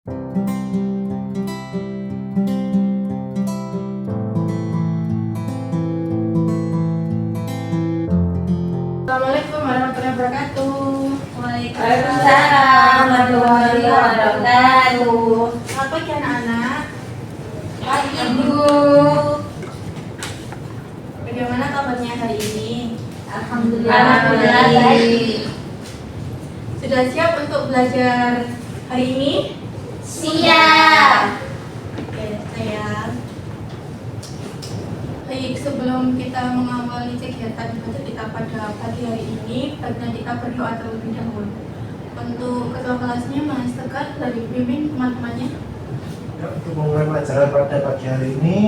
Assalamualaikum warahmatullahi wabarakatuh. Waalaikumsalam warahmatullahi wabarakatuh. Selamat pagi anak-anak. Pagi Bu. Bagaimana kabarnya hari ini? Alhamdulillah baik. Sudah siap untuk belajar hari ini? Siap. Oke, sayang. Baik, sebelum kita mengawali kegiatan belajar kita pada pagi hari ini, baiknya kita berdoa terlebih dahulu. Untuk ketua kelasnya Mas Tegar dari bimbing teman-temannya. Ya, untuk memulai pelajaran pada pagi hari ini,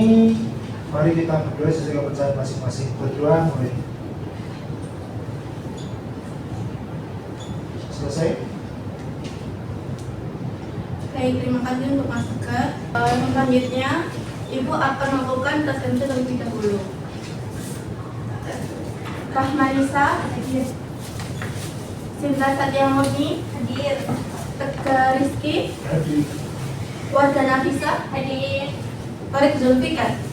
mari kita berdoa sesuai kepercayaan masing-masing. Berdoa mulai. Selesai? Baik, terima kasih untuk Mas Tegar. Selanjutnya, Ibu akan melakukan tes MC terlebih dahulu. Rahmanisa, hadir. Sinta Satyamurni, hadir. Tegar Rizky, Hadir. Warga Nafisa, hadir. Tarik Zulfikar.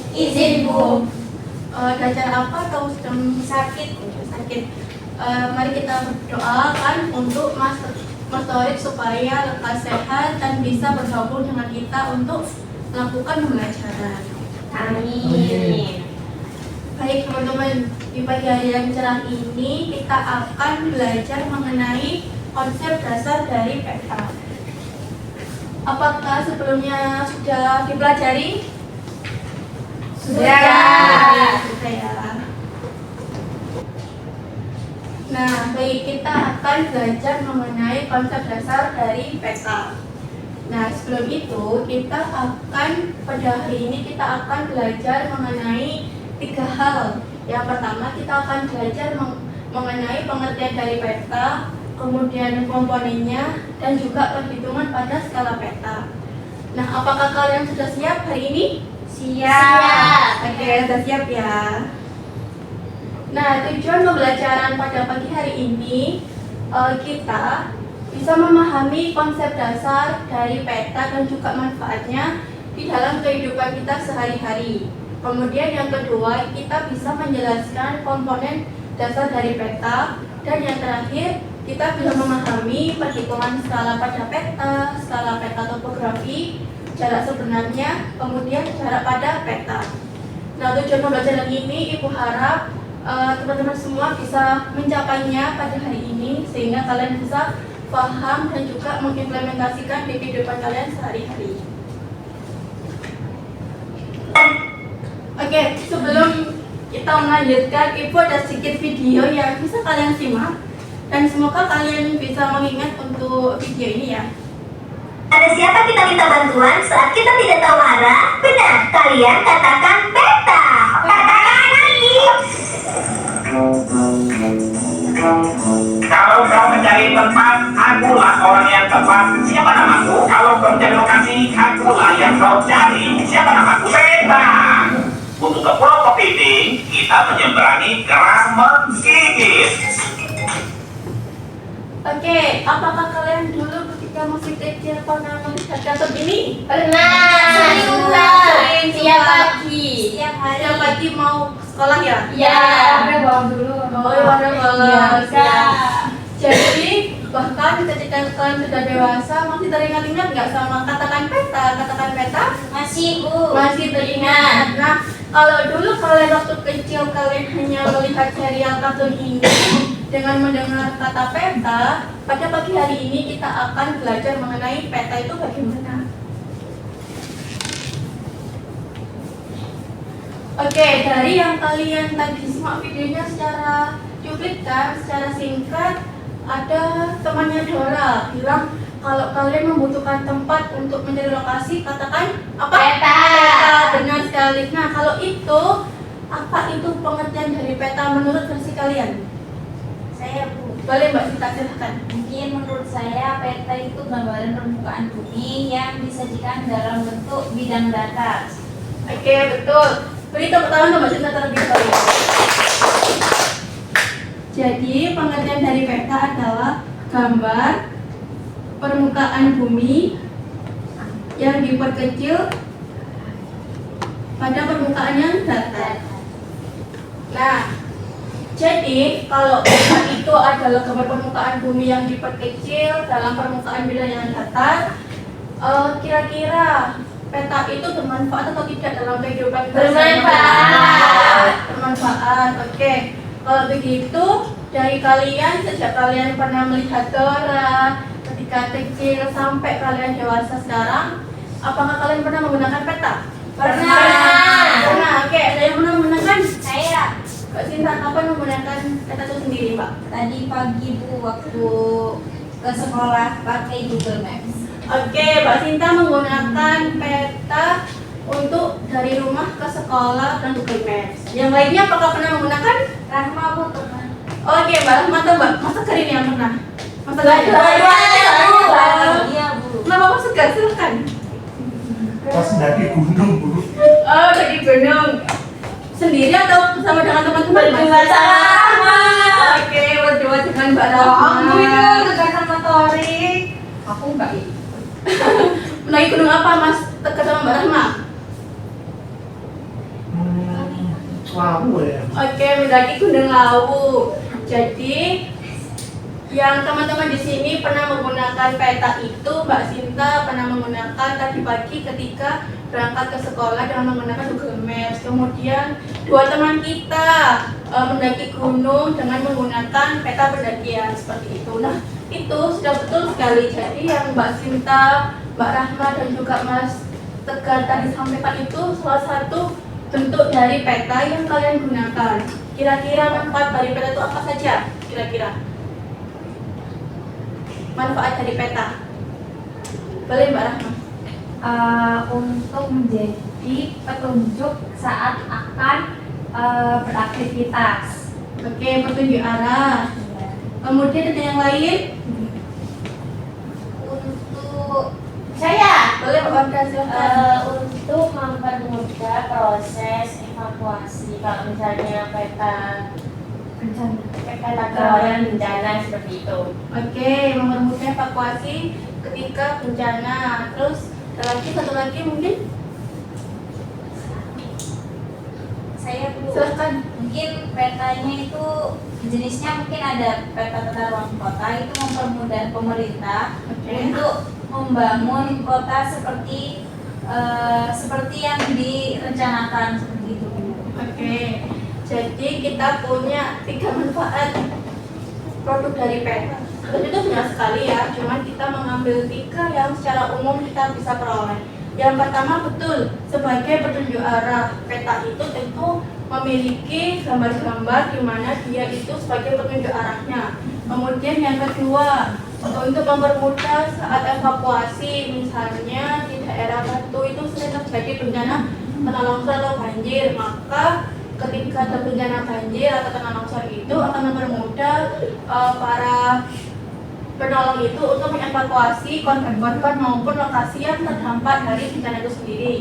Izin Bu. Ada acara apa atau sedang sakit? Sakit. Mari kita berdoakan untuk Mas Torik supaya lekas sehat dan bisa bergabung dengan kita untuk melakukan pembelajaran. Amin. Baik teman-teman, di pagi hari yang cerah ini kita akan belajar mengenai konsep dasar dari peta. Apakah sebelumnya sudah dipelajari? Sudah. Sudah ya. Nah, baik, kita akan belajar mengenai konsep dasar dari peta. Nah, sebelum itu kita akan pada hari ini kita akan belajar mengenai 3 hal. Yang pertama kita akan belajar mengenai pengertian dari peta, kemudian komponennya, dan juga perhitungan pada skala peta. Nah, apakah kalian sudah siap hari ini? Siap. Oke, sudah siap ya. Nah, tujuan pembelajaran pada pagi hari ini kita bisa memahami konsep dasar dari peta dan juga manfaatnya di dalam kehidupan kita sehari-hari. Kemudian yang kedua, kita bisa menjelaskan komponen dasar dari peta. Dan yang terakhir, kita bisa memahami perhitungan skala pada peta, skala peta topografi, jarak sebenarnya, kemudian jarak pada peta. Nah, tujuan pembelajaran ini Ibu harap teman-teman semua bisa mencapainya pada hari ini sehingga kalian bisa paham dan juga mengimplementasikan di kehidupan kalian sehari-hari. Oke, sebelum kita melanjutkan, Ibu ada sedikit video yang bisa kalian simak dan semoga kalian bisa mengingat untuk video ini ya. Ada siapa kita minta bantuan saat kita tidak tahu arah? Benar, kalian katakan peta. Katakan lagi. Kalau kau mencari tempat, akulah orang yang tepat. Siapa namaku? Kalau kau mencari lokasi, akulah yang kau cari. Siapa namaku? Peta. Untuk ke Pulau Kepiting, kita menyeberangi Kerang Menggigit. Oke, apakah kalian dulu ketika masih kecil pernah melihat kartun ini? Pernah. Sering Setiap pagi. Setiap hari. Setiap pagi mau sekolah ya? Ya. Bawa dulu. Bawa. Ya. Jadi bahkan ketika kalian sudah dewasa masih teringat-ingat nggak sama katakan peta? Katakan peta? Masih Bu. Masih teringat. Nah, kalau dulu kalian waktu kecil kalian hanya melihat serial kartun ini dengan mendengar kata peta, pada pagi hari ini kita akan belajar mengenai peta itu bagaimana. Oke, dari yang kalian tadi simak videonya secara cuplikan, secara singkat, ada temannya Dora bilang kalau kalian membutuhkan tempat untuk mencari lokasi, katakan apa? Peta. Benar sekali. Nah, kalau itu, apa itu pengertian dari peta menurut versi kalian? Saya Bu. Boleh Mbak Sita, silahkan. Mungkin menurut saya peta itu gambaran permukaan bumi yang disajikan dalam bentuk bidang datar. Oke, betul. Beri tepuk tangan untuk Mbak Sita terlebih dahulu. Jadi, pengertian dari peta adalah gambar permukaan bumi yang diperkecil pada permukaan yang datar. Nah, jadi kalau peta itu adalah gambar permukaan bumi yang diperkecil dalam permukaan wilayah yang datar, kira-kira peta itu bermanfaat atau tidak dalam kehidupan kita? Bermanfaat. Oke. Kalau begitu, dari kalian sejak kalian pernah melihat Dora ketika kecil sampai kalian dewasa sekarang, apakah kalian pernah menggunakan peta? Pernah. Oke, ada yang pernah menggunakan? Saya Kak Sinta, kapan menggunakan peta itu sendiri, Mbak? tadi pagi Bu waktu ke sekolah pakai Google Maps. Oke, Mbak Sinta menggunakan peta untuk dari rumah ke sekolah dan Google Maps. Yang lainnya apakah pernah menggunakan? Rahma Bu pernah. Oke, Mbak Rahma atau Mbak? Mas Segar ini yang pernah? Mas Segar? Iya Bu. Kenapa Mas Segar? Silakan. Pas dari gunung, Bu. Oh, dari gunung. Sendiri atau bersama dengan teman-teman? Berdua sama. Oke, berdua dengan Mbak Rahma. Aku itu tegakan motorik. Aku enggak itu. Menaiki gunung apa, Mas? Tegar sama Mbak Rahma? Labu ya. Oke, mendaki Gunung Lawu. Jadi yang teman-teman di sini pernah menggunakan peta itu, Mbak Sinta pernah menggunakan tadi pagi ketika berangkat ke sekolah dengan menggunakan Google Maps. Kemudian dua teman kita mendaki gunung dengan menggunakan peta pendakian seperti itu. Nah, itu sudah betul sekali. Jadi yang Mbak Sinta, Mbak Rahma dan juga Mas Tegar tadi sampaikan itu salah satu bentuk dari peta yang kalian gunakan. Kira-kira manfaat dari peta itu apa saja? Kira-kira manfaat dari peta. Boleh Mbak Rahma? Untuk menjadi petunjuk saat akan beraktivitas. Oke, petunjuk arah. Kemudian ada yang lain? Untuk Saya Boleh Mbak Wanda silakan. untuk mempermudah proses evakuasi kalau misalnya peta rawan bencana seperti itu. Oke, mempermudah evakuasi ketika bencana. Terus ada lagi satu lagi mungkin? saya Bu, Silakan. mungkin petanya itu jenisnya mungkin ada peta tata ruang kota, itu mempermudah pemerintah Oke. untuk membangun kota seperti yang direncanakan seperti itu. Oke, jadi kita punya 3 manfaat produk dari peta. Sebenarnya itu banyak sekali ya, cuman kita mengambil 3 yang secara umum kita bisa peroleh. Yang pertama betul, sebagai petunjuk arah, peta itu tentu memiliki gambar-gambar di mana dia itu sebagai petunjuk arahnya. Kemudian yang kedua, untuk mempermudah saat evakuasi, misalnya di daerah Batu itu sering terjadi bencana tanah longsor atau banjir, maka ketika ada bencana banjir atau tanah longsor itu akan mempermudah para penolong itu untuk mengevakuasi korban-korban maupun lokasi yang terdampak dari bencana itu sendiri.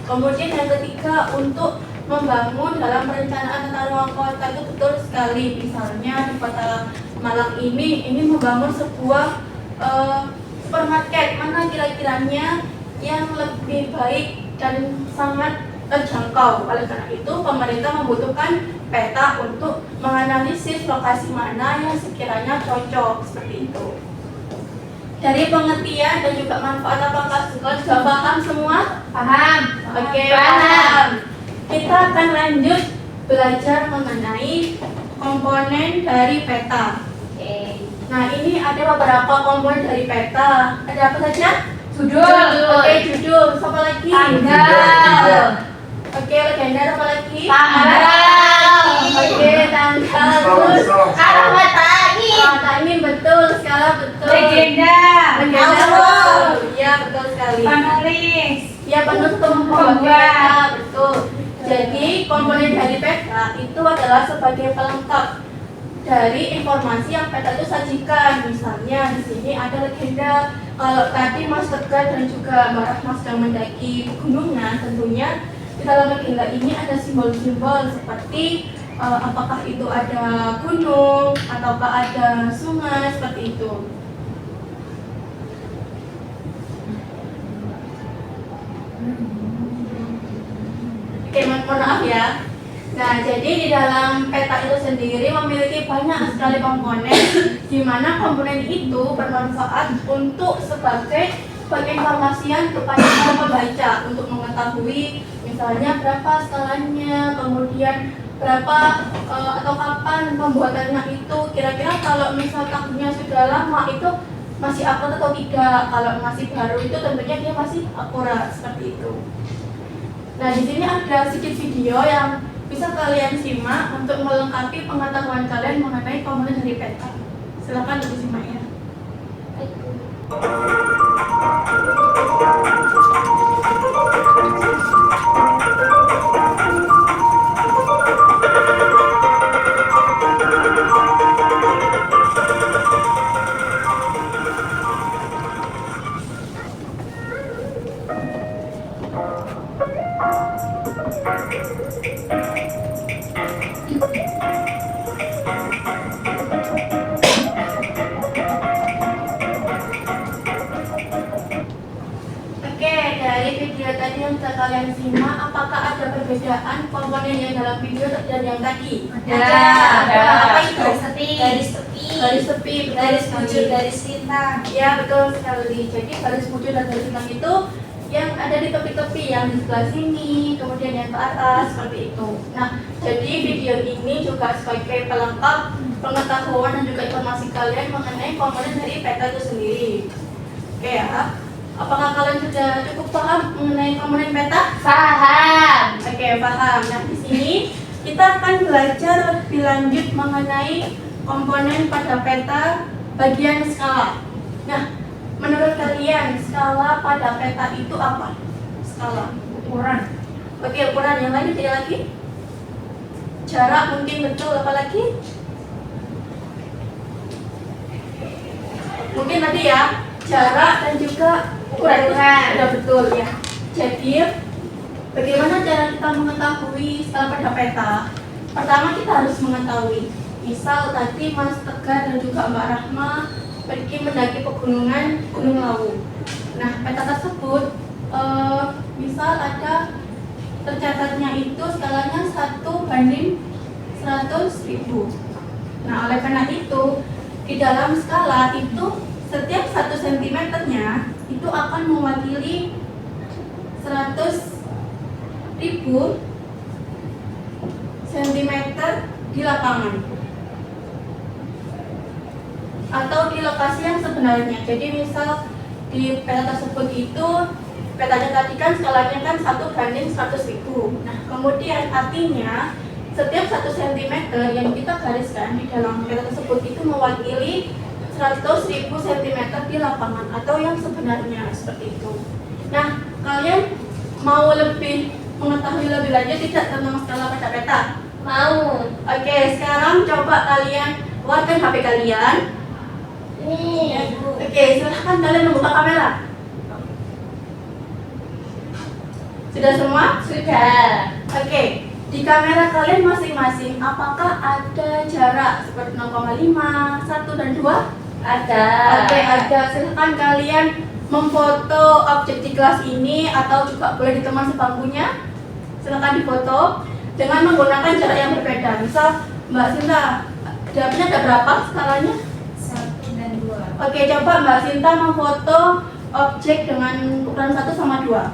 Kemudian yang ketiga, untuk membangun dalam perencanaan tata ruang kota itu betul sekali. Misalnya di kota Malang ini membangun sebuah supermarket, mana kira-kiranya yang lebih baik dan sangat terjangkau. Oleh karena itu, pemerintah membutuhkan peta untuk menganalisis lokasi mana yang sekiranya cocok seperti itu. Dari pengertian dan juga manfaat, apakah sudah paham semua? Paham? Oke, paham. Kita akan lanjut belajar mengenai komponen dari peta. Oke. Nah, ini ada beberapa komponen dari peta. Ada apa saja? Judul. Oke, judul. Siapa lagi? Tanggal. Oke, legenda apa lagi? Tanggal. Oke, tanggal. Terus Alamat angin. angin, betul, skala betul. Legenda, Legenda Alur. betul. Iya, betul sekali. penulis, Ya, betul, membuat peta, betul. Jadi, komponen dari peta itu adalah sebagai pelengkap dari informasi yang peta itu sajikan. Misalnya di sini ada legenda. Kalau tadi Mas Tegar dan juga Mbak Rahma sedang mendaki gunungan, tentunya di dalam legenda ini ada simbol-simbol seperti apakah itu ada gunung ataukah ada sungai seperti itu. Oke, mohon maaf ya. Nah, jadi di dalam peta itu sendiri memiliki banyak sekali komponen, di mana komponen itu bermanfaat untuk sebagai penginformasian kepada para pembaca untuk mengetahui misalnya berapa skalanya, kemudian berapa atau kapan pembuatannya itu, kira-kira kalau misal tahunnya sudah lama itu masih akurat atau tidak, kalau masih baru itu tentunya dia masih akurat seperti itu. Nah, di sini ada sedikit video yang bisa kalian simak untuk melengkapi pengetahuan kalian mengenai komponen dari peta. Silakan disimak ya. Oke, dari video tadi yang sudah kalian simak, apakah ada perbedaan komponen yang dalam video dan yang tadi? Ada. Apa itu? Garis tepi, Garis tepi, garis bujur, garis lintang. Ya, betul sekali. Jadi garis bujur dan garis lintang itu yang ada di tepi-tepi, yang di sebelah sini, kemudian yang ke atas, seperti itu. Nah, jadi video ini juga sebagai pelengkap pengetahuan dan juga informasi kalian mengenai komponen dari peta itu sendiri. Oke ya. Apakah kalian sudah cukup paham mengenai komponen peta? Paham. Oke, paham. Nah, di sini kita akan belajar lebih lanjut mengenai komponen pada peta bagian skala. Nah, menurut kalian skala pada peta itu apa? Skala. Ukuran. Oke, ukuran yang lain tidak lagi? Jarak mungkin betul, apa lagi? Mungkin tadi ya, jarak dan juga ukuran itu sudah betul ya. Jadi, bagaimana cara kita mengetahui skala pada peta? Pertama kita harus mengetahui. Misal tadi Mas Tegar dan juga Mbak Rahma pergi mendaki pegunungan Gunung Lawu. Nah, peta tersebut misal ada tercatatnya itu skalanya 1:100.000. Nah, oleh karena itu di dalam skala itu setiap 1 cm-nya itu akan mewakili 100.000 cm di lapangan atau di lokasi yang sebenarnya. Jadi misal di peta tersebut itu petanya tadi kan skalanya kan 1:100.000. Nah, kemudian artinya setiap 1 cm yang kita gariskan di dalam peta tersebut itu mewakili 100.000 cm di lapangan atau yang sebenarnya, seperti itu. Nah, kalian mau lebih mengetahui lebih lanjut tidak tentang skala pada peta? Mau. Oke, sekarang coba kalian keluarkan HP kalian. Ini. Oke, silahkan kalian membuka kamera. Sudah semua? Sudah. Oke, di kamera kalian masing-masing apakah ada jarak seperti 0,5, 1 dan 2? Ada. Oke, ada. Silahkan kalian memfoto objek di kelas ini atau juga boleh di teman sebangkunya. Silahkan difoto dengan menggunakan jarak yang berbeda. Misal Mbak Sinta, jaraknya ada berapa skalanya? 1 dan 2. Oke, coba Mbak Sinta memfoto objek dengan ukuran 1 sama 2.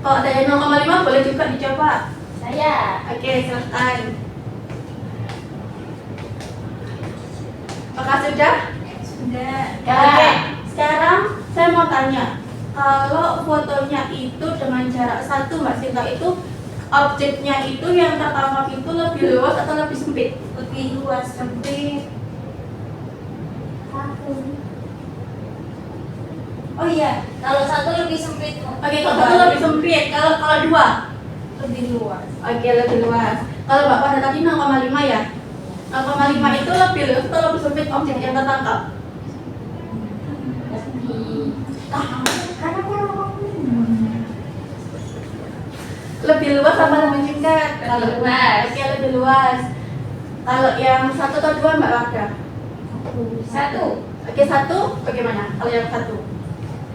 Kalau ada yang 0,5 boleh juga dicoba. Saya. Oke, silahkan. Apakah sudah? Sudah. Oke, sekarang saya mau tanya, kalau fotonya itu dengan jarak 1 Mbak Sinta itu objeknya itu yang tertangkap itu lebih luas atau lebih sempit? Lebih luas, sempit. Oh iya, kalau 1 lebih sempit. Oke, kalau 1 lebih sempit, kalau 2 lebih luas. oke, lebih luas. Kalau Mbak pada tadi 0,5 ya? 0,5 itu lebih luas atau lebih sempit objek yang tertangkap? Karena kalau Lebih luas apa lebih singkat? Lebih luas. Oke, lebih luas. Kalau yang 1 atau 2 Mbak Warga? 1. Oke, 1 bagaimana? Kalau yang 1?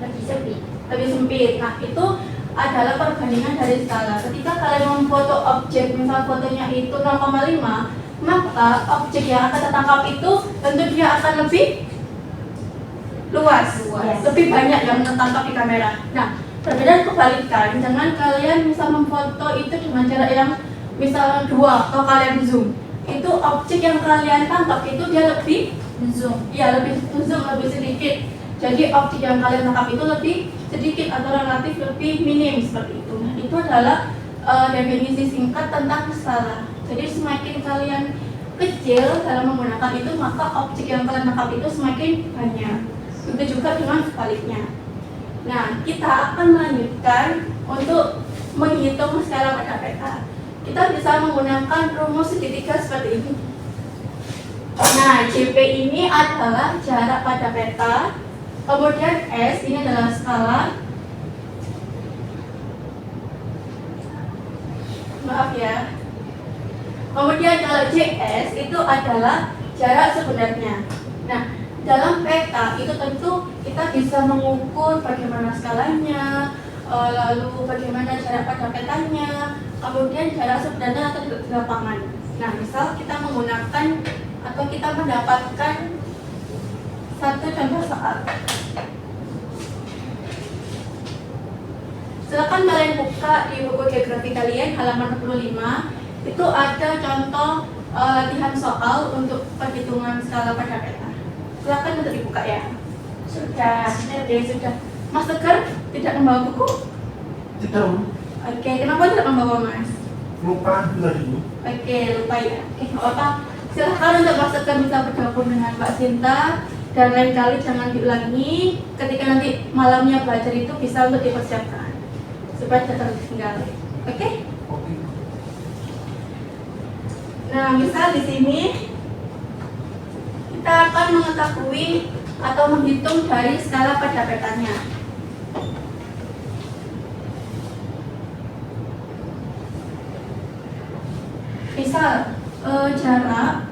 Lebih sempit. lebih sempit. Nah, itu adalah perbandingan dari skala. Ketika kalian memfoto objek, misal fotonya itu 0,5, maka objek yang akan tertangkap itu tentu dia akan lebih luas, lebih banyak yang tertangkap di kamera. Nah, berbeda kebalikan, jangan kalian bisa memfoto itu dengan jarak yang misal 2 atau kalian zoom. Itu objek yang kalian tangkap itu dia lebih Zoom. ya lebih zoom, lebih sedikit. Jadi objek yang kalian tangkap itu lebih sedikit atau relatif lebih minim seperti itu. Nah, itu adalah definisi singkat tentang skala. Jadi semakin kalian kecil dalam menggunakan itu, maka objek yang kalian tangkap itu semakin banyak. Begitu juga dengan sebaliknya. Nah, kita akan melanjutkan untuk menghitung skala pada peta. Kita bisa menggunakan rumus segitiga seperti ini. Nah, JP ini adalah jarak pada peta. Kemudian S ini adalah skala. Maaf ya. Kemudian kalau JS itu adalah jarak sebenarnya. Nah, dalam peta itu tentu kita bisa mengukur bagaimana skalanya, lalu bagaimana jarak pada petanya, kemudian jarak sebenarnya atau di lapangan. Nah, misal kita menggunakan atau kita mendapatkan satu contoh soal. Silakan kalian buka di buku geografi kalian halaman 65. Itu ada contoh latihan soal untuk perhitungan skala pada peta. Silakan untuk dibuka ya. Sudah. Mas Tegar tidak membawa buku? Tidak. Oke, kenapa tidak membawa Mas? Lupa dulu. Oke, lupa ya. Oke, nggak apa-apa. Silahkan untuk Mas Tegar bisa bergabung dengan Mbak Sinta. Dan lain kali jangan diulangi. Ketika nanti malamnya belajar itu bisa untuk dipersiapkan supaya tidak tertinggal. Oke? Oke. Nah, misal di sini kita akan mengetahui atau menghitung dari skala pada petanya. Misal jarak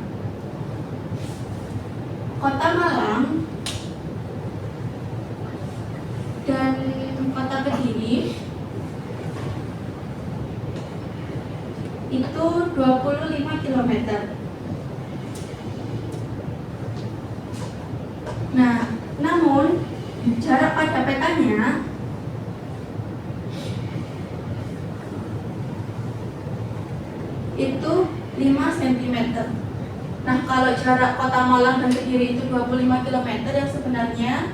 Kota Malang dan Kota Kediri itu 25 km. Nah, namun jarak pada petanya itu 5 cm. Nah, kalau jarak Kota Malang dan Kediri itu 25 km, yang sebenarnya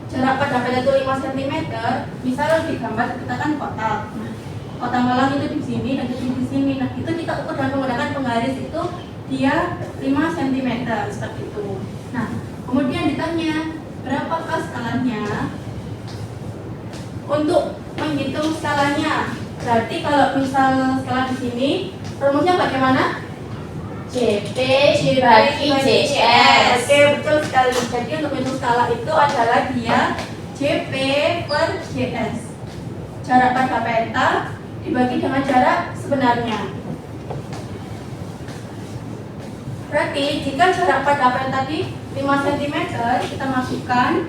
jarak pada peta itu 5 cm. Misal digambar kita kan kotak. Nah, Kota Malang itu di sini dan di sini. Nah, itu kita ukur dengan menggunakan penggaris itu dia 5 cm seperti itu. Nah, kemudian ditanya berapakah skalanya? Untuk menghitung skalanya, berarti kalau misal skala di sini rumusnya bagaimana? JP dibagi JS. Oke, betul sekali. Jadi untuk menghitung skala itu adalah dia JP per JS. Jarak pada peta dibagi dengan jarak sebenarnya. Berarti jika jarak pada peta tadi 5 cm, kita masukkan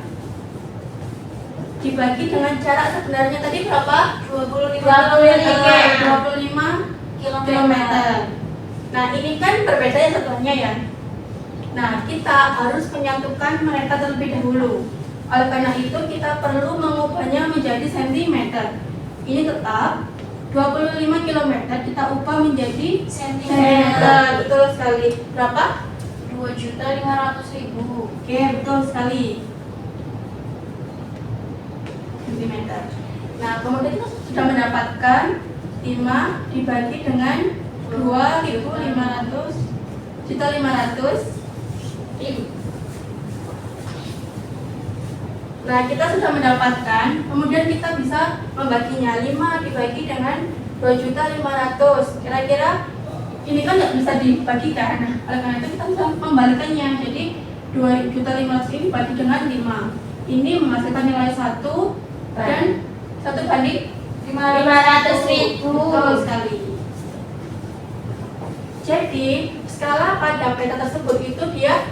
dibagi dengan jarak sebenarnya tadi berapa? 25 km. Nah, ini kan berbeda ya satuannya ya. Nah, kita harus menyatukan mereka terlebih dahulu. Oleh karena itu, kita perlu mengubahnya menjadi cm. Ini tetap 25 km kita ubah menjadi cm. Betul sekali. Berapa? 2.500.000. Oke, betul sekali. Cm. Nah, kemudian kita sudah mendapatkan 5 dibagi dengan 2.500 juta 500.000. Nah, kita sudah mendapatkan, kemudian kita bisa membaginya 5 dibagi dengan 2.500.000. Kira-kira ini kan nggak bisa dibagikan. Nah, oleh karena itu kita bisa membalikannya. Jadi 2.500.000 ini dibagi dengan 5. Ini menghasilkan nilai 1 dan 1 banding 500.000. Betul sekali. Jadi skala pada peta tersebut itu dia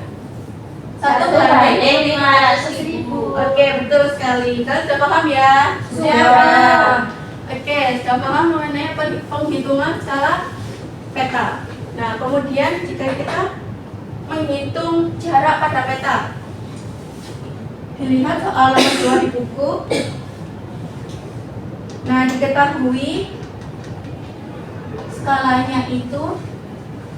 1 banding 500.000. Oke, betul sekali. Kalian sudah paham ya? Sudah. Oke, sudah paham mengenai penghitungan skala peta. Nah, kemudian jika kita menghitung jarak pada peta, dilihat soal nomor 2 di buku. Nah, diketahui skalanya itu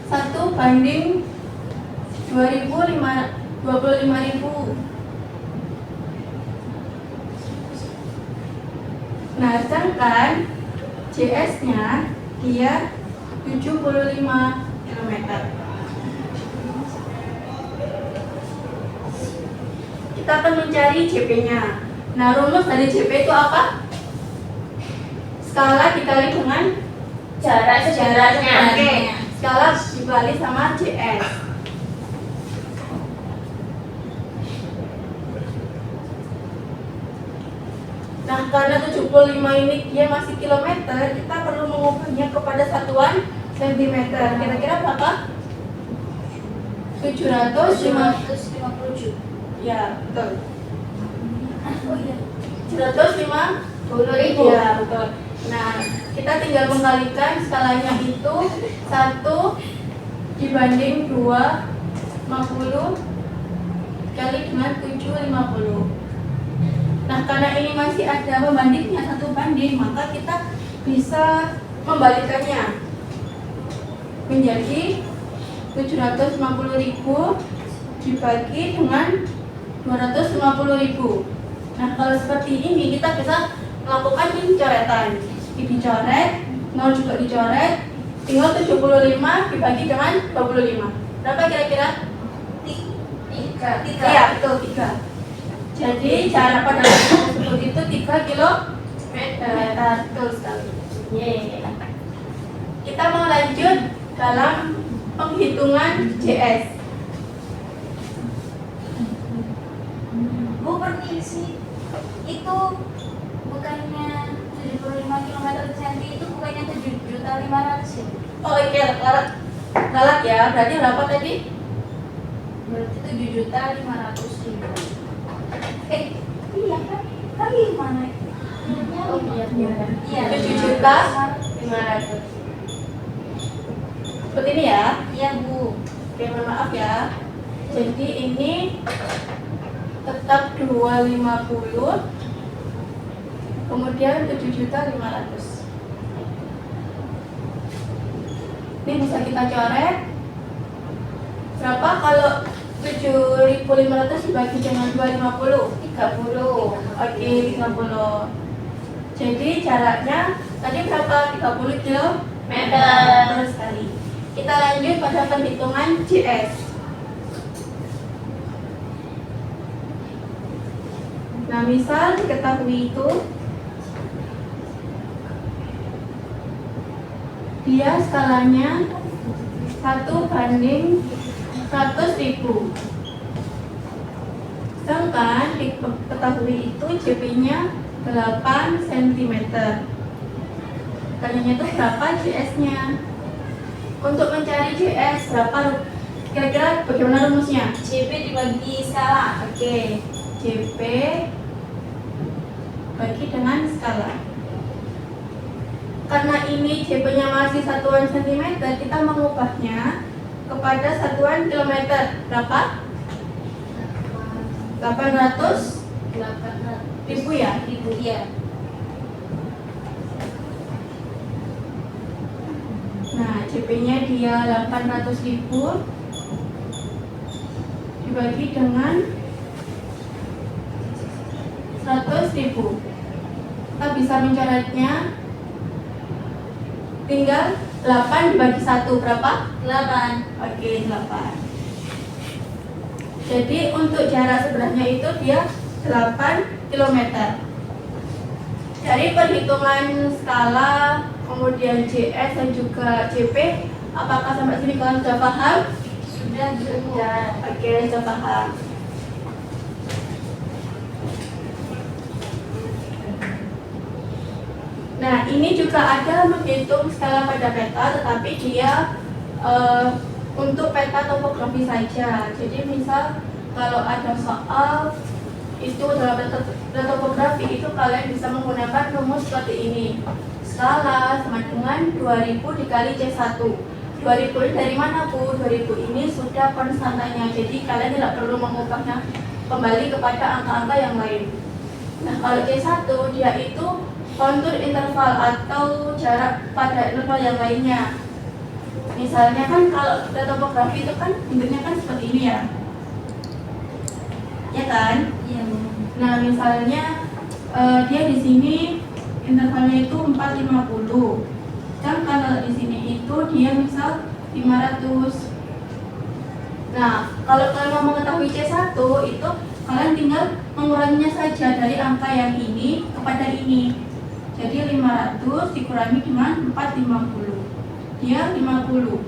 1:25.000. Nah, sedangkan JS-nya dia 75 km. Kita akan mencari JP-nya. Nah, rumus dari JP itu apa? Skala dikali dengan Jarak sebenarnya. Oke, skala dikali sama JS. Nah, karena 75 ini dia masih kilometer, kita perlu mengubahnya kepada satuan sentimeter. Kira-kira berapa? 750. 750 Ya, betul. Oh iya. 750.000. Ya, betul. Nah, kita tinggal mengkalikan skalanya itu 1 dibanding 250 kali dengan 750. Nah, karena ini masih ada pembandingnya 1:, maka kita bisa membalikannya menjadi 750.000 dibagi dengan 250.000. Nah, kalau seperti ini kita bisa melakukan pencoretan. Ini dicoret, 0 juga dicoret, tinggal 75 dibagi dengan 25. Berapa kira-kira? 3. Iya, betul 3. Jadi jarak pada tersebut itu 3 kilometer. Betul sekali. Yeay. Kita mau lanjut dalam penghitungan JS. Bu permisi, itu bukannya 75 km cm itu bukannya 7.500.000 ya? Oh iya, lalat ya. Berarti berapa tadi? Berarti 7.500.000. Iya kan? Kan gimana? Oh iya, iya. Iya. 7.500.000. Seperti ini ya. Iya Bu. Oke, mohon maaf ya. Jadi ini tetap 250, kemudian 7.500.000. Ini bisa kita coret. Berapa kalau 7.500 dibagi dengan 250? 30. Oke, 30. Jadi jaraknya tadi berapa? 30 kilometer. Terus sekali. Kita lanjut pada perhitungan JS. Nah, misal diketahui itu dia skalanya 1:100.000. Sedangkan diketahui itu JP-nya 8 cm. Tanyanya itu berapa JS-nya? Untuk mencari JS berapa? Kira-kira bagaimana rumusnya? JP dibagi skala. Oke, JP bagi dengan skala. Karena ini JP-nya masih satuan cm, kita mengubahnya kepada satuan kilometer. Berapa? 800.000 ya? Iya. Nah, JP-nya dia 800.000 dibagi dengan 100.000. Kita bisa mencoretnya. Tinggal 8 dibagi 1 berapa? 8. Oke, 8. Jadi untuk jarak sebenarnya itu dia 8 km. Dari perhitungan skala, kemudian JS dan juga JP, apakah sampai sini kalian sudah paham? Sudah. Oke, sudah paham. Nah, ini juga ada menghitung skala pada peta, tetapi dia untuk peta topografi saja. Jadi misal kalau ada soal itu dalam topografi itu kalian bisa menggunakan rumus seperti ini. Skala sama dengan 2000 dikali C1. 2000 dari mana Bu? 2000 ini sudah konstantanya, jadi kalian tidak perlu mengubahnya kembali kepada angka-angka yang lain. Nah, kalau C1 dia itu kontur interval atau jarak pada interval yang lainnya. Misalnya kan kalau topografi itu kan bentuknya kan seperti ini ya. Ya kan? Iya, Bu. Nah, misalnya dia di sini intervalnya itu 450. Dan kalau di sini itu dia misal 500. Nah, kalau kalian mau mengetahui C1 itu kalian tinggal menguranginya saja dari angka yang ini kepada ini. Jadi 500 dikurangi dengan 450. Dia 50.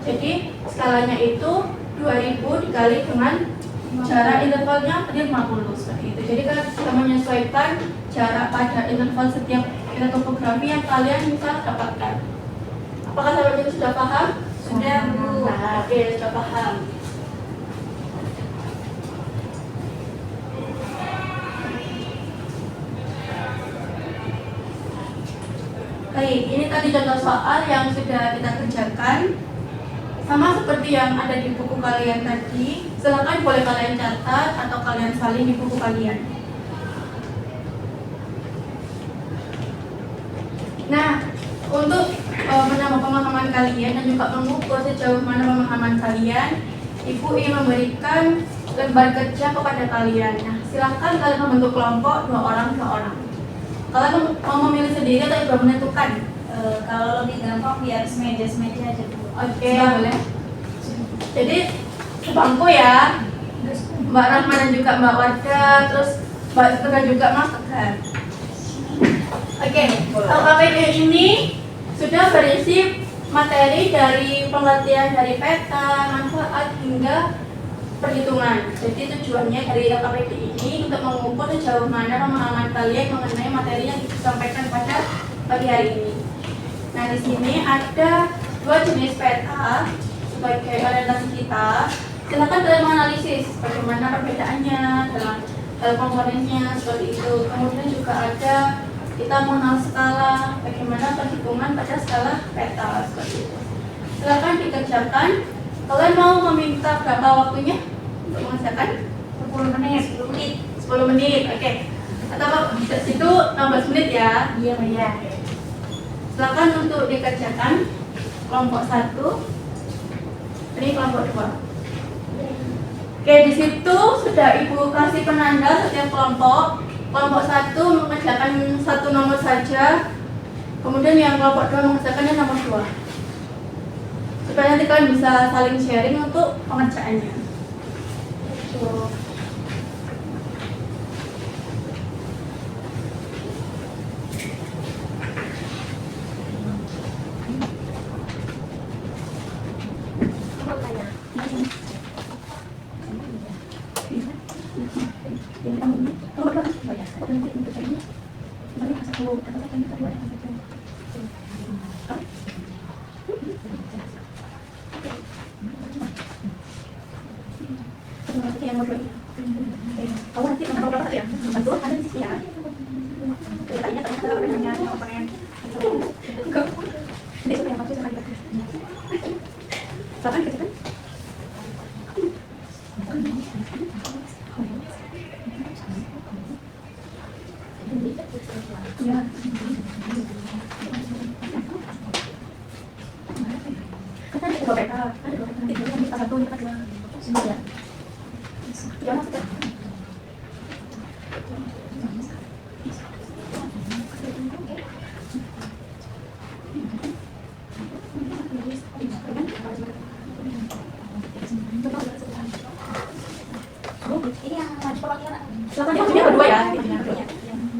Jadi skalanya itu 2000 dikali dengan jarak intervalnya dia 50 seperti itu. Jadi kalian bisa menyesuaikan jarak pada interval setiap topografi yang kalian bisa dapatkan. Apakah sampai itu sudah paham? Sudah, Bu. Nah, oke, sudah paham. Baik, ini tadi contoh soal yang sudah kita kerjakan. Sama seperti yang ada di buku kalian tadi, silakan boleh kalian catat atau kalian salin di buku kalian. Nah, untuk menambah pemahaman kalian dan juga mengukur sejauh mana pemahaman kalian, Ibu ingin memberikan lembar kerja kepada kalian. Nah, silahkan kalian membentuk kelompok 2 orang. Kalian mau memilih sendiri atau Ibu menentukan? Kalau lebih gampang biar semeja aja, Bu. Oke, boleh. Jadi sebangku ya, Mbak Rahma dan juga Mbak Warda, terus Mbak Tegar dan juga Mas Tegar. Oke, LKPD ini sudah berisi materi dari pengertian dari peta, manfaat hingga perhitungan. Jadi tujuannya dari LKPD ini untuk mengukur sejauh mana pemahaman kalian mengenai materi yang disampaikan pada pagi hari ini. Nah, di sini ada 2 jenis peta sebagai orientasi kita. Silakan kalian menganalisis bagaimana perbedaannya dalam komponennya seperti itu. Kemudian juga ada kita mengenal skala, bagaimana perhitungan pada skala peta seperti itu. Silakan dikerjakan. Kalian mau meminta berapa waktunya untuk mengerjakan? 10 menit. 10 menit, oke. Atau itu 16 menit ya? Iya, Bu. Iya. Silakan untuk dikerjakan kelompok 1. Ini kelompok 2. Oke, di situ sudah Ibu kasih penanda setiap kelompok. Kelompok 1 mengerjakan 1 nomor saja. Kemudian yang kelompok 2 mengerjakannya nomor 2. Supaya nanti kalian bisa saling sharing untuk pengerjaannya. Tuh.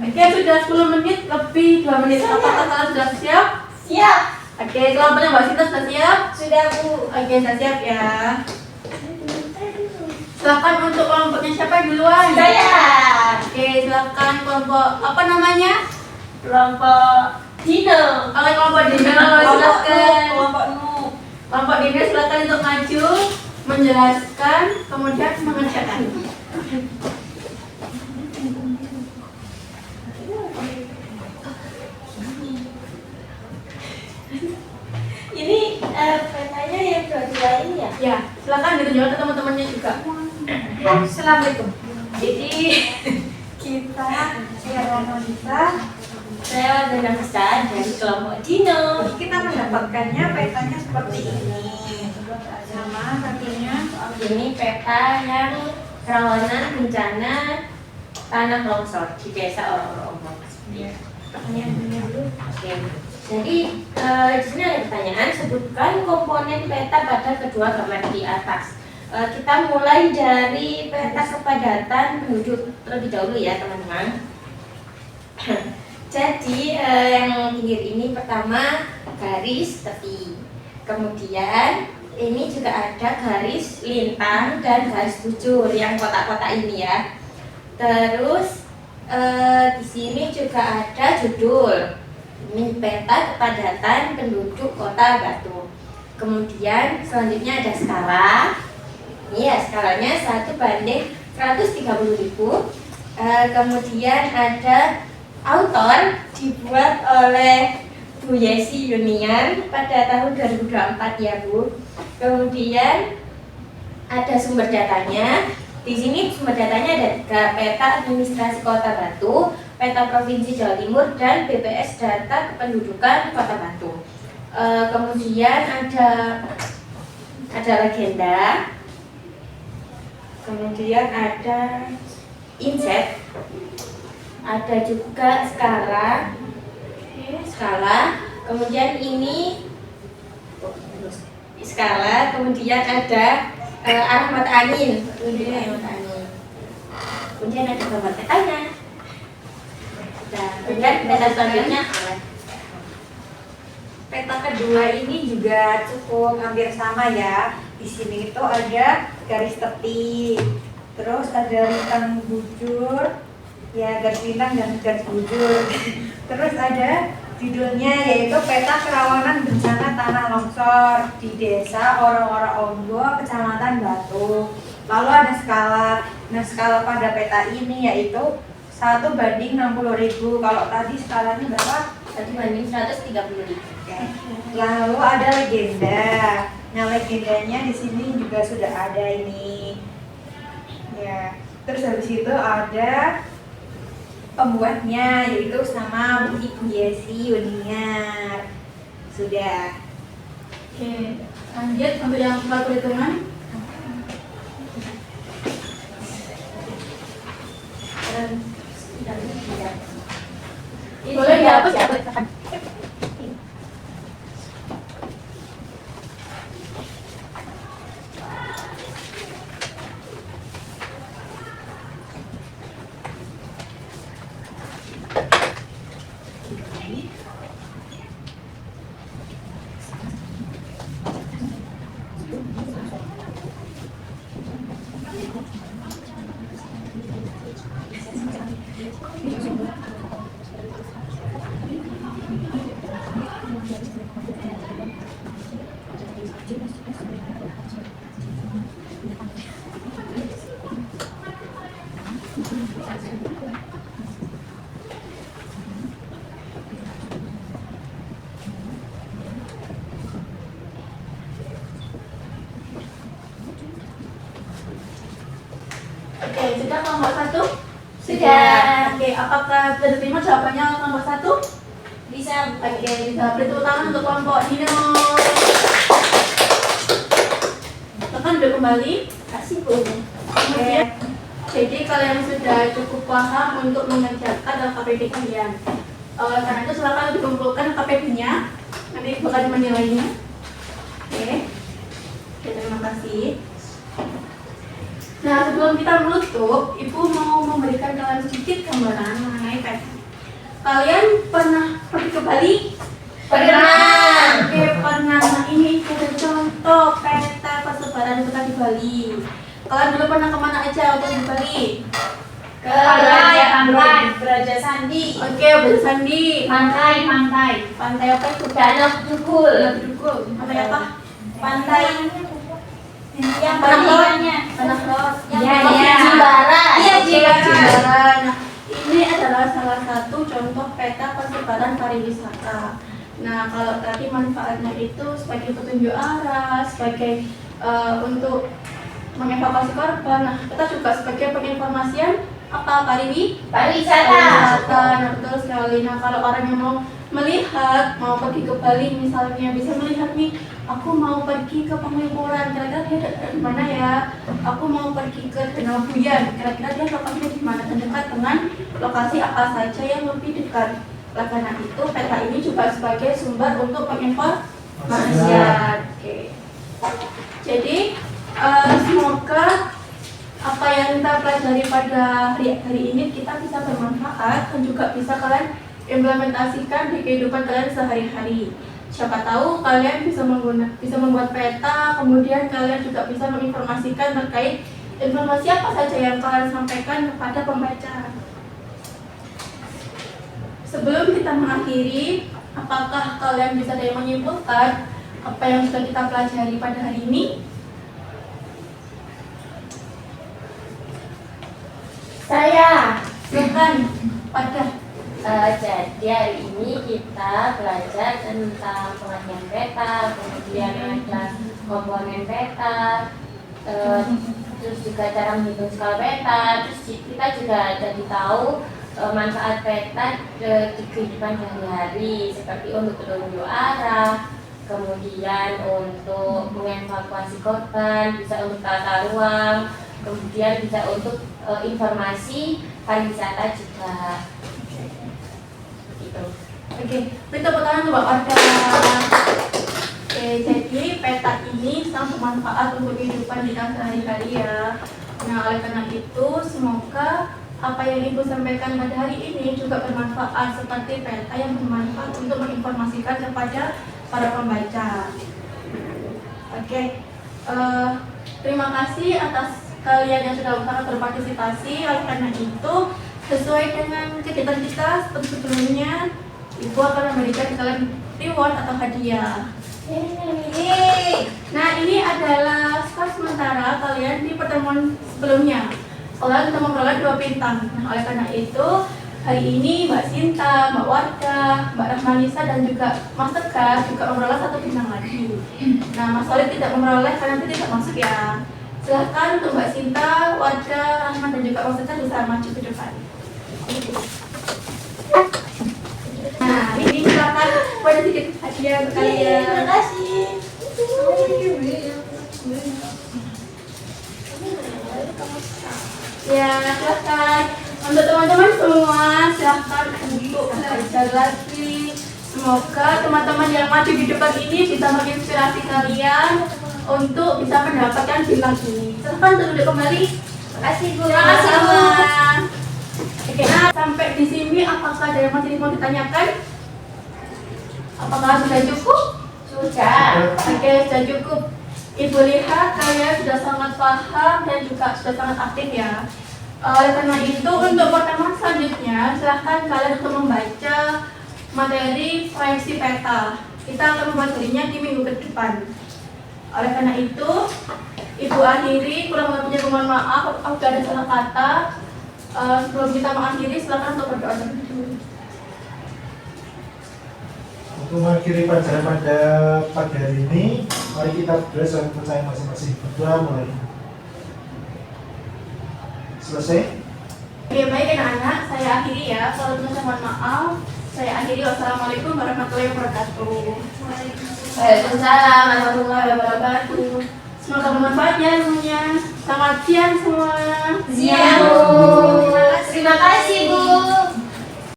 Oke, sudah 10 menit lebih 2 menit. Apakah kalian sudah siap? Siap. Oke, kelompoknya Mbak Sinta sudah siap? Sudah, Bu. Oke, sudah siap ya. Silakan untuk kelompoknya siapa yang duluan? Saya. Oke, silakan kelompok apa namanya? Kelompok Dino. Oke, kelompok Dino silakan. Kelompok Noob. Kelompok Dino silakan untuk maju, menjelaskan, kemudian mengerjakan. Ini petanya yang dua-dua ini ya? Ya, silakan ditunjukkan ke teman-temannya juga. Assalamualaikum. Jadi kita saya Romanita. Saya dengan Ustaz dari kelompok Dino. Kita mendapatkannya petanya seperti ini. Sama kakinya. Ini peta yang kerawanan bencana tanah longsor di desa Orong-Orong. Pertanyaannya dulu. Oke. Jadi di sini ada pertanyaan, sebutkan komponen peta pada kedua gambar di atas. Kita mulai dari peta kepadatan penduduk terlebih dahulu ya teman-teman. Jadi yang pinggir ini pertama garis tepi, kemudian ini juga ada garis lintang dan garis bujur yang kotak-kotak ini ya. Terus di sini juga ada judul, ini peta kepadatan penduduk Kota Batu. Kemudian selanjutnya ada skala. Ini ya skalanya 1:130.000. Kemudian ada autor dibuat oleh Bu Yesi Yunian pada tahun 2024 ya Bu. Kemudian ada sumber datanya. Di sini sumber datanya ada 3, peta administrasi Kota Batu, peta provinsi Jawa Timur, dan BPS data kependudukan Kota Batu. Kemudian ada legenda. Kemudian ada inset, ada juga skala, kemudian ini skala, kemudian ada arah mata angin, kemudian ada gambar petanya, dan kemudian peta selanjutnya Peta kedua ini juga cukup hampir sama ya. Di sini itu ada garis tepi, terus ada lintang bujur, ya garis lintang dan garis bujur. Terus ada judulnya yaitu peta kerawanan bencana tanah longsor di desa Orong-Orong Kecamatan Batu. Lalu ada skala. Nah skala pada peta ini yaitu 1:60.000. Kalau tadi skalanya berapa? 1:130.000. Lalu ada legenda. Nah legendanya di sini juga sudah ada ini. Ya. Terus habis itu ada pembuatnya yaitu sama Ibu Yesi Yuniar. Sudah. Oke, lanjut ambil yang perhitungan. Boleh dihapus ya? Oke, sudah kelompok 1? Sudah. Oke, apakah sudah diterima jawabannya kelompok 1? Bisa. Oke, bisa beri tepuk tangan untuk kelompok Dino. Tekan udah kembali. Kasih Bu. Kemudian, jadi kalian sudah cukup paham untuk mengerjakan LKPD kalian. Karena itu silakan dikumpulkan LKPD-nya. Nanti bakal menilainya. Oke, terima kasih. Nah, sebelum kita menutup, Ibu mau memberikan kalian sedikit gambaran mengenai peta. Kalian pernah pergi ke Bali? Pernah. Oke, pernah. Nah, ini ada contoh peta persebaran kota di Bali. Kalian dulu pernah kemana aja waktu di Bali? Ke Raja Sandi. Oke, bersandi. Pantai. Pantai apa itu? Danau Dukul. Dukul. Pantai apa? Pantai yang Pantai pantai Panah Los. Iya, iya. Jimbaran. Iya, Jimbaran. Jimbaran. Nah, Nah, kalau tadi manfaatnya itu sebagai petunjuk arah, sebagai untuk mengevakuasi korban. Nah, kita juga sebagai penginformasian apa Pariwisata. Nah, betul sekali. Nah, kalau orang yang mau melihat, mau pergi ke Bali misalnya, bisa melihat nih, aku mau pergi ke Penglipuran, kira-kira dia di mana ya? Aku mau pergi ke Danau Buyan, kira-kira dia lokasinya di mana, dan dekat dengan lokasi apa saja yang lebih dekat. Oleh karena itu, peta ini juga sebagai sumber untuk penginformasian. Oke. Jadi, semoga apa yang kita pelajari pada hari ini kita bisa bermanfaat dan juga bisa kalian implementasikan di kehidupan kalian sehari-hari. Siapa tahu kalian bisa membuat peta, kemudian kalian juga bisa menginformasikan terkait informasi apa saja yang kalian sampaikan kepada pembaca. Sebelum kita mengakhiri, apakah kalian bisa dari menyimpulkan apa yang sudah kita pelajari pada hari ini? Saya. Silakan pada. Jadi hari ini kita belajar tentang pengertian peta, kemudian ada komponen peta, terus juga cara menghitung skala peta. Terus kita juga jadi tahu manfaat peta di kehidupan sehari-hari, seperti untuk petunjuk arah, kemudian untuk mengevakuasi korban, bisa untuk tata ruang, kemudian bisa untuk informasi pariwisata juga. Gitu. Oke, beri tepuk tangan untuk Mbak Wardah. Oke, jadi peta ini sangat bermanfaat untuk kehidupan kita sehari-hari ya. Nah, oleh karena itu, semoga apa yang Ibu sampaikan pada hari ini juga bermanfaat seperti peta yang bermanfaat untuk menginformasikan kepada para pembaca. Oke, terima kasih atas kalian yang sudah sangat berpartisipasi. Oleh karena itu, sesuai dengan kegiatan kita seperti sebelumnya, Ibu akan memberikan kalian reward atau hadiah. Nah, ini adalah skor sementara kalian di pertemuan sebelumnya. Kalian sudah memperoleh 2 bintang. Nah, oleh karena itu, hari ini Mbak Sinta, Mbak Wardah, Mbak Rahmanisa, dan juga Mas Tegar juga memperoleh 1 bintang lagi. Nah, Mas Solid tidak memperoleh karena itu tidak masuk ya. Silahkan untuk Mbak Sinta, Wardah, Rahman, dan juga Mas Tegar bisa maju ke depan. Nah, ini silakan buat sedikit hadiah untuk kalian. Terima kasih. Ya, silakan. Untuk teman-teman semua, silakan untuk belajar lagi. Semoga teman-teman yang maju di depan ini bisa menginspirasi kalian untuk bisa mendapatkan bintang ini. Silakan duduk kembali. Terima kasih, Bu. Terima kasih, Bu. Oke, nah sampai di sini apakah ada yang masih mau ditanyakan? Apakah sudah cukup? Sudah. Oke, sudah cukup. Ibu lihat kalian sudah sangat paham dan juga sudah sangat aktif ya. Oleh karena itu, untuk pertemuan selanjutnya, silahkan kalian untuk membaca materi proyeksi peta. Kita akan mempelajarinya di minggu ke depan. Oleh karena itu, Ibu akhiri, kurang lebihnya mohon maaf apabila ada salah kata. Sebelum kita mengakhiri, silakan untuk berdoa terlebih dahulu. Untuk mengakhiri pelajaran pada pagi hari ini, mari kita berdoa sesuai percaya masing-masing. Berdoa mulai. Selesai? Oke, baik anak-anak, saya akhiri ya. Kalau saya mohon maaf, saya akhiri. Wassalamualaikum warahmatullahi wabarakatuh. Waalaikumsalam warahmatullahi wabarakatuh. Semoga bermanfaat ya semuanya. Selamat siang semua. Siang.